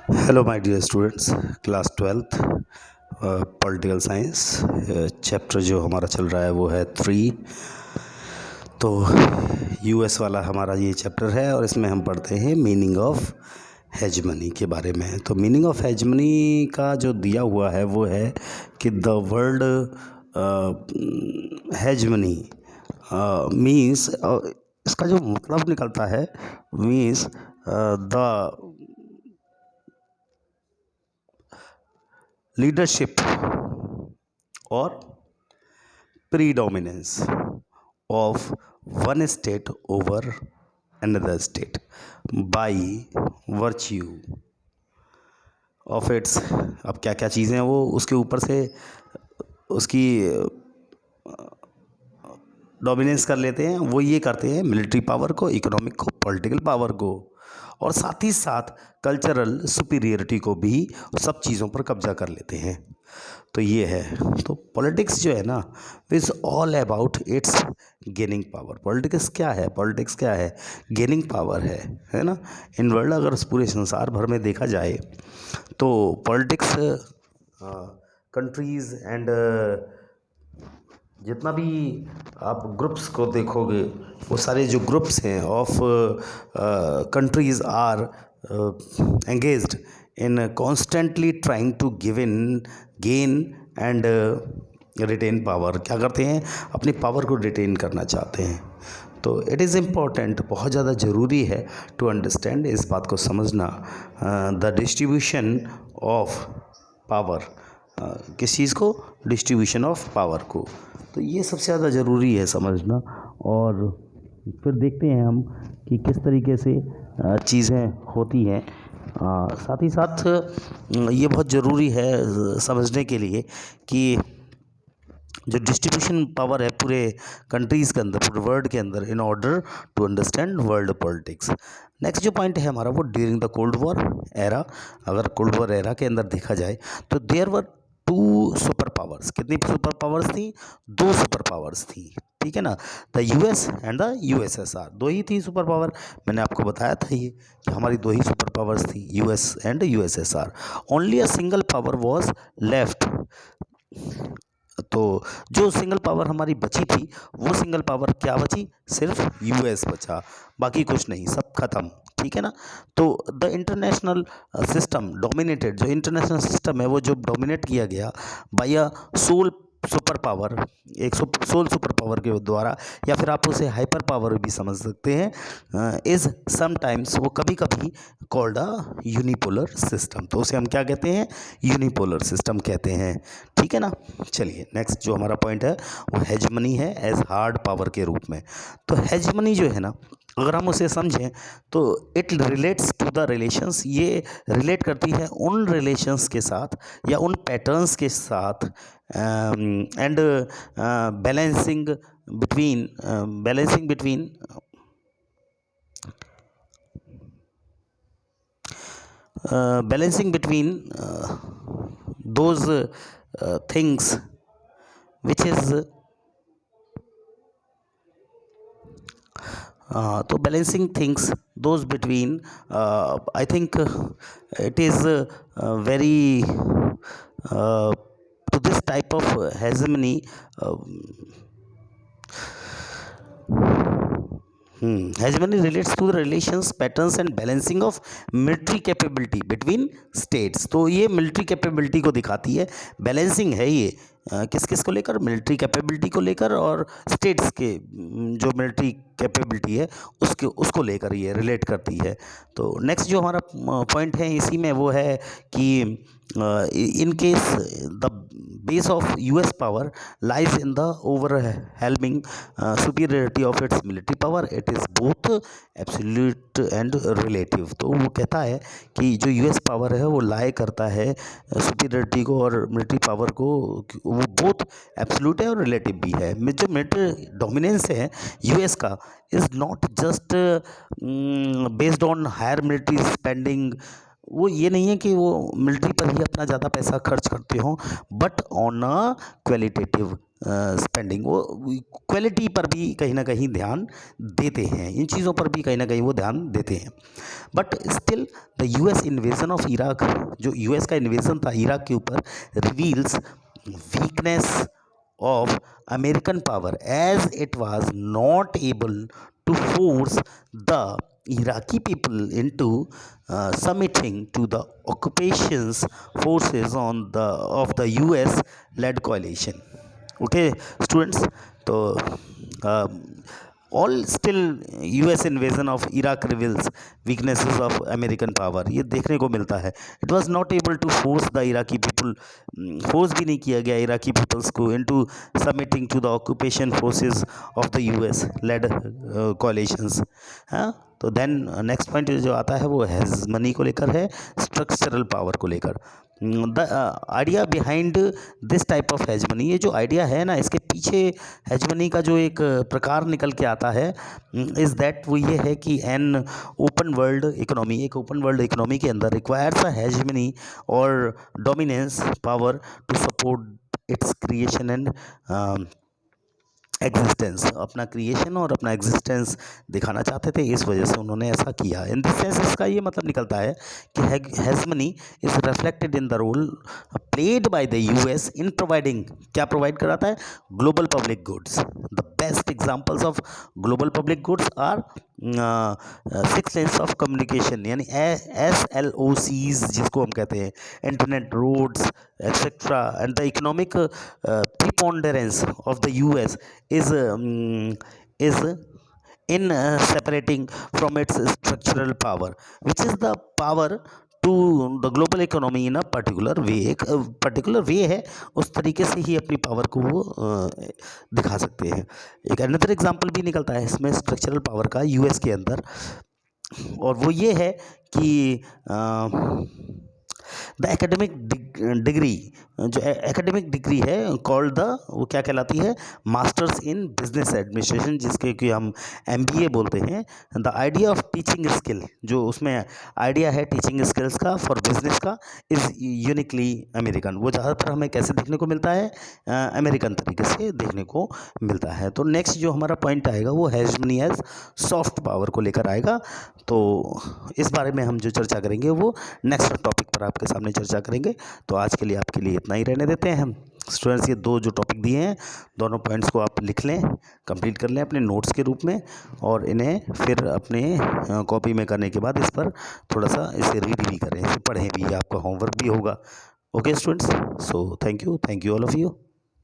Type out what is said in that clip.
Hello my dear students, class twelfth political science chapter जो हमारा चल रहा है वो है 3। तो यूएस वाला हमारा ये चैप्टर है और इसमें हम पढ़ते हैं मीनिंग ऑफ हेजमनी के बारे में। तो मीनिंग ऑफ हेजमनी का जो दिया हुआ है वो है कि द वर्ल्ड हेजमनी मीन्स, इसका जो मतलब निकलता है मीन्स द लीडरशिप और predominance of one state over another state by virtue of its। अब क्या क्या चीज़ें हैं वो उसके ऊपर से उसकी डोमिनेंस कर लेते हैं। वो ये करते हैं मिलिट्री पावर को, इकोनॉमिक को, पॉलिटिकल पावर को, और साथ ही साथ कल्चरल सुपीरियरिटी को भी सब चीज़ों पर कब्जा कर लेते हैं। तो ये है, तो पॉलिटिक्स जो है ना, is all about it's gaining power. Politics क्या है? पॉलिटिक्स क्या है? गेनिंग पावर है ना। इन वर्ल्ड अगर पूरे संसार भर में देखा जाए तो पॉलिटिक्स कंट्रीज़ एंड जितना भी आप ग्रुप्स को देखोगे, वो सारे जो ग्रुप्स हैं of countries are engaged in constantly trying to gain and retain power. क्या करते हैं? अपनी पावर को रिटेन करना चाहते हैं। तो इट इज़ इम्पॉर्टेंट, बहुत ज़्यादा ज़रूरी है टू अंडरस्टैंड, इस बात को समझना, द डिस्ट्रीब्यूशन ऑफ पावर। किस चीज़ को? डिस्ट्रीब्यूशन ऑफ पावर को। तो ये सबसे ज़्यादा ज़रूरी है समझना। और फिर देखते हैं हम कि किस तरीके से चीज़ें होती हैं। साथ ही साथ ये बहुत ज़रूरी है समझने के लिए कि जो डिस्ट्रीब्यूशन पावर है पूरे कंट्रीज़ के अंदर, पूरे वर्ल्ड के अंदर, in order to understand world politics. Next जो पॉइंट है हमारा वो during the cold war era. अगर कोल्ड वॉर एरा के अंदर देखा जाए तो there were two super powers. कितनी सुपर पावर्स थी? दो सुपर पावर्स थी, ठीक है ना। The US and the USSR, दो ही थी सुपर पावर। मैंने आपको बताया था ये कि हमारी दो ही सुपर पावर्स थी, US and USSR. Only a single power was left. तो जो सिंगल पावर हमारी बची थी, वो सिंगल पावर क्या बची? सिर्फ यूएस बचा, बाकी कुछ नहीं, सब खत्म, ठीक है ना। तो द इंटरनेशनल सिस्टम डोमिनेटेड, जो इंटरनेशनल सिस्टम है वो जो डोमिनेट किया गया by a sole super power, एक सोल सुपर पावर के द्वारा, या फिर आप उसे हाइपर पावर भी समझ सकते हैं, इज समटाइम्स, वो कभी कभी कॉल्ड अ यूनिपोलर सिस्टम। तो उसे हम क्या कहते हैं? यूनिपोलर सिस्टम कहते हैं, ठीक है ना। चलिए नेक्स्ट जो हमारा पॉइंट है वो हेजमनी है एज हार्ड पावर के रूप में। तो हेजमनी जो है ना, अगर हम उसे समझें तो it relates to the relations. ये रिलेट करती है उन रिलेशंस के साथ या उन पैटर्न्स के साथ, and balancing between those things which is तो balancing things those between, I think it is very to this type of hegemony, hegemony relates to the relations, patterns and balancing of military capability between states। तो ये military capability को दिखाती है, balancing है ये किस किस को लेकर? मिलिट्री कैपेबिलिटी को लेकर, और स्टेट्स के जो मिलिट्री कैपेबिलिटी है उसको लेकर ये रिलेट करती है। तो नेक्स्ट जो हमारा पॉइंट है इसी में वो है कि in case the base of US power lies in the overwhelming superiority of its military power, it is both absolute and relative। तो वो कहता है कि जो यूएस पावर है वो लाई करता है सुपीरियरिटी को और मिलिट्री पावर को, वो बोथ एब्सोल्यूट है और रिलेटिव भी है। जो मिलिट्री डोमिनेंस है यूएस का is not just based on higher military spending. वो ये नहीं है कि वो मिलिट्री पर ही अपना ज़्यादा पैसा खर्च करते हों, but on a qualitative spending, वो क्वालिटी पर भी कहीं ना कहीं ध्यान देते हैं, इन चीज़ों पर भी कहीं ना कहीं वो ध्यान देते हैं। But still the US invasion of Iraq, जो यूएस का इन्वेजन था इराक के ऊपर, reveals weakness of American power as it was not able to force the Iraqi people into submitting to the occupations forces on the of the US led coalition. Okay, students, तो all still US invasion of Iraq reveals weaknesses of American power, ये देखने को मिलता है। It was not able to force the Iraqi people, force भी नहीं किया गया इराकी पीपल्स को into submitting to the occupation forces of the US led coalitions. हाँ, तो देन नेक्स्ट पॉइंट जो आता है वो हेजमनी को लेकर है, स्ट्रक्चरल पावर को लेकर। The idea behind this type of hegemony, ये जो आइडिया है ना, इसके पीछे हेजमनी का जो एक प्रकार निकल के आता है इज़ दैट वो ये है कि एन ओपन वर्ल्ड इकोनॉमी, एक ओपन वर्ल्ड इकोनॉमी के अंदर रिक्वायर्स अ हेजमनी और dominance power to support its creation and existence, अपना क्रिएशन और अपना एग्जिस्टेंस दिखाना चाहते थे, इस वजह से उन्होंने ऐसा किया। इन दिस सेंस इसका ये मतलब निकलता है कि hegemony is reflected in the role played by the US in providing, क्या प्रोवाइड कराता है, global public goods. The best examples of global public goods are 6 lanes of communication, यानी SLOCs जिसको हम कहते हैं, internet, roads etcetera, and the economic preponderance of the US is in separating from its structural power, which is the power to the global economy in a particular way। एक particular way है, उस तरीके से ही अपनी power को वो दिखा सकते हैं। एक अनदर एग्जांपल भी निकलता है इसमें स्ट्रक्चरल पावर का यूएस के अंदर, और वो ये है कि द एकेडमिक डिग्री, जो एकेडमिक डिग्री है कॉल्ड द, वो क्या कहलाती है, मास्टर्स इन बिजनेस एडमिनिस्ट्रेशन, जिसके कि हम MBA बोलते हैं। The idea of teaching skill, जो उसमें आइडिया है टीचिंग स्किल्स का फॉर बिजनेस का, इज़ यूनिकली अमेरिकन। वो ज़्यादातर हमें कैसे देखने को मिलता है, अमेरिकन तरीके से देखने को मिलता है। तो नेक्स्ट जो हमारा पॉइंट आएगा वो हेजमनी एज सॉफ्ट पावर को लेकर आएगा। तो इस बारे में हम जो चर्चा करेंगे वो नेक्स्ट टॉपिक पर आपके सामने चर्चा करेंगे। तो आज के लिए आपके लिए इतना ही रहने देते हैं हम स्टूडेंट्स। ये दो जो टॉपिक दिए हैं, दोनों पॉइंट्स को आप लिख लें, कंप्लीट कर लें अपने नोट्स के रूप में, और इन्हें फिर अपने कॉपी में करने के बाद इस पर थोड़ा सा इसे रीड भी करें, इसे पढ़ें भी, आपका होमवर्क भी होगा। Okay students, so thank you all of you.